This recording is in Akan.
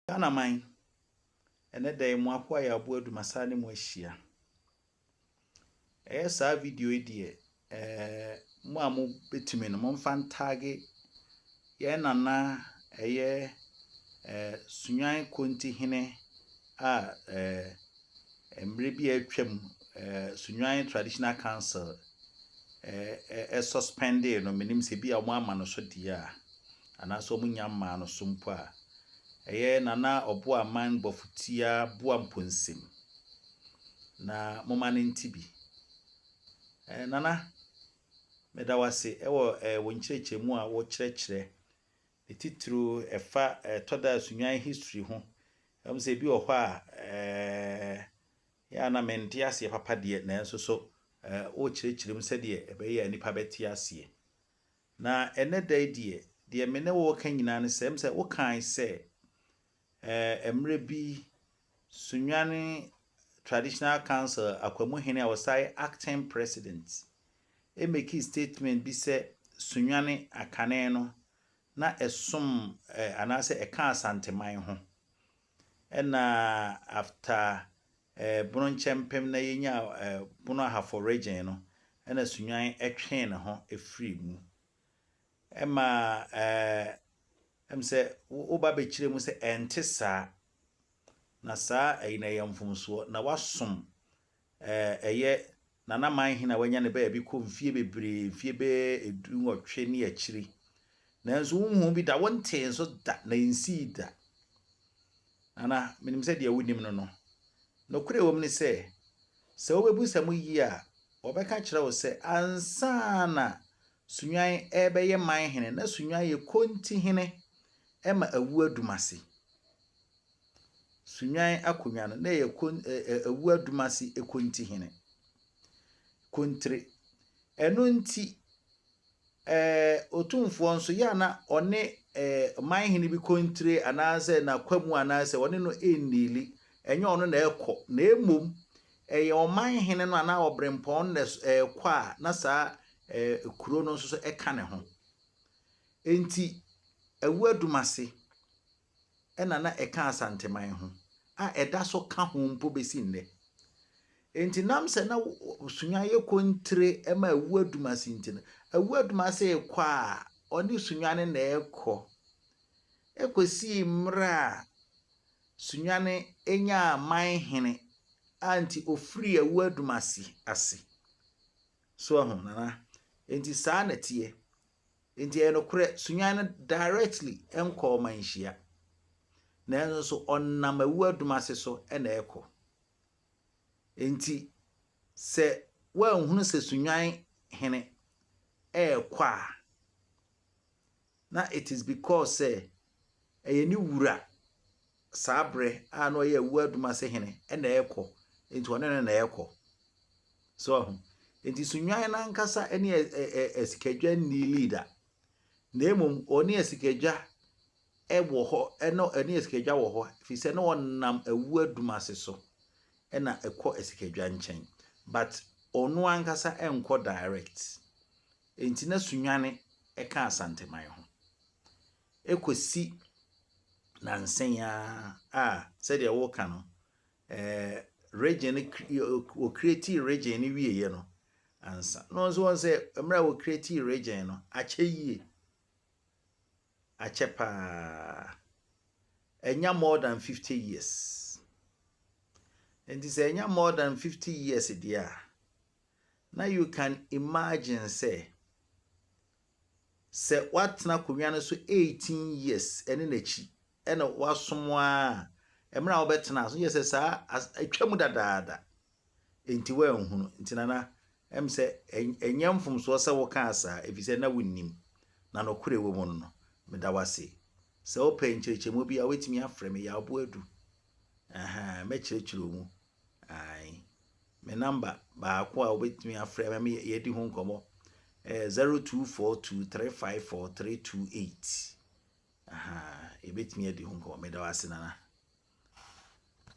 Ghana man ene da mu akwa ya abo adumasa ne mu ahia. Sa video yi de mu amu betumi no mo fan tag ye nana Sunyani konti hene a emre bi atwam Sunyani Traditional Council suspended no menim se bi a mo ama no so dia ana so mo nyamma no so mpo a nana obo aman bofutia boa mponsem na moma ne ntibi nana medawase wo nkyerechemu a wo kyerɛkyerɛ titru efa toda Sunyani history ho se bi ohɔ a ya na mente ase papa de na enso so wo kyerɛkyerɛm sɛ de ebeye nipa beti ase na eneda de me ne wo ka nyina ne sɛ wo kan sɛ emre bi Sunyani Traditional Council akwamu hene a wasai acting president make statement bi sɛ Sunyani akane no na esom anase eka Asanteman ho na after bono nchempem na yenya bono ahafo region no na Sunyani etwen ne ho efri mu ema se wo ba be kire mu se entesa na sa na yamfumso na wasom nana man hina wanya ne ba bi ko mfie bebre mfie be edu nwotwe ne akiri na nso unhu bi da wonte nso da na nsi da ana minim se de awunim no kure wom ne se wobebu samu yi a obeka kire wo se ansana Sunyani ebeye man hene na Sunyani ye konti hene ema awu adumase Sunyani akonwa no na ye awu adumase ekonti hene kontre eno nti otumfo nso ya na one man hene bi kontre anaase na kwamu anaase one no enili enye ono na ekọ na emom eye oman hene no ana obrempon na kwa na saa kuro no nso so eka ne ho enti awu adumase na eka Asanteman ho a eda so ka ho mpo besi nne enti nam se na Sunyani kontre ema awu adumase enti awu adumase ekwa oni Sunyani na ekọ ekosi mra Sunyani enya man hene anti ofri awu adumase ase so ho nana enti saa na tie enti enokure Sunyani directly enko manhia na enso so onnam awu adumase so na ekọ enti se wanhunu se Sunyani hene ekwa na it is because ni wura sabre ano ye awu adumase hene na ekọ enti one na ekọ so enti Sunyani na nkasa ene esikadwa ni leader na emom oni esikadwa ewo ho ene esikadwa wo ho fi se na wonnam awu adumase so na ekọ esikadwa nchen but onu ankasa enko direct enti na Sunyani eka Asanteman ho ekosi na nsenya said ya wo ka no region o create region ni wieye no ansa no so won say emra wo create region no acheyie achepa enya more than 50 years and this enya more than 50 years dia now you can imagine say what na konwa no so 18 years ene nachi ene wasomo a emra wo betena so yes sa atwam dadaada enti wa nhunu enti nana se enyamfum so se wo ka asa efise na wonnim na no kure wo mu no medawase se o pe nkyerechemu bi a wetimi afreme ya abo adu me kyerechero mu ai me number ba ko a wetimi afreme me yedi ho nkomo 0242354328 ebetimi yedi ho nkomo medawase nana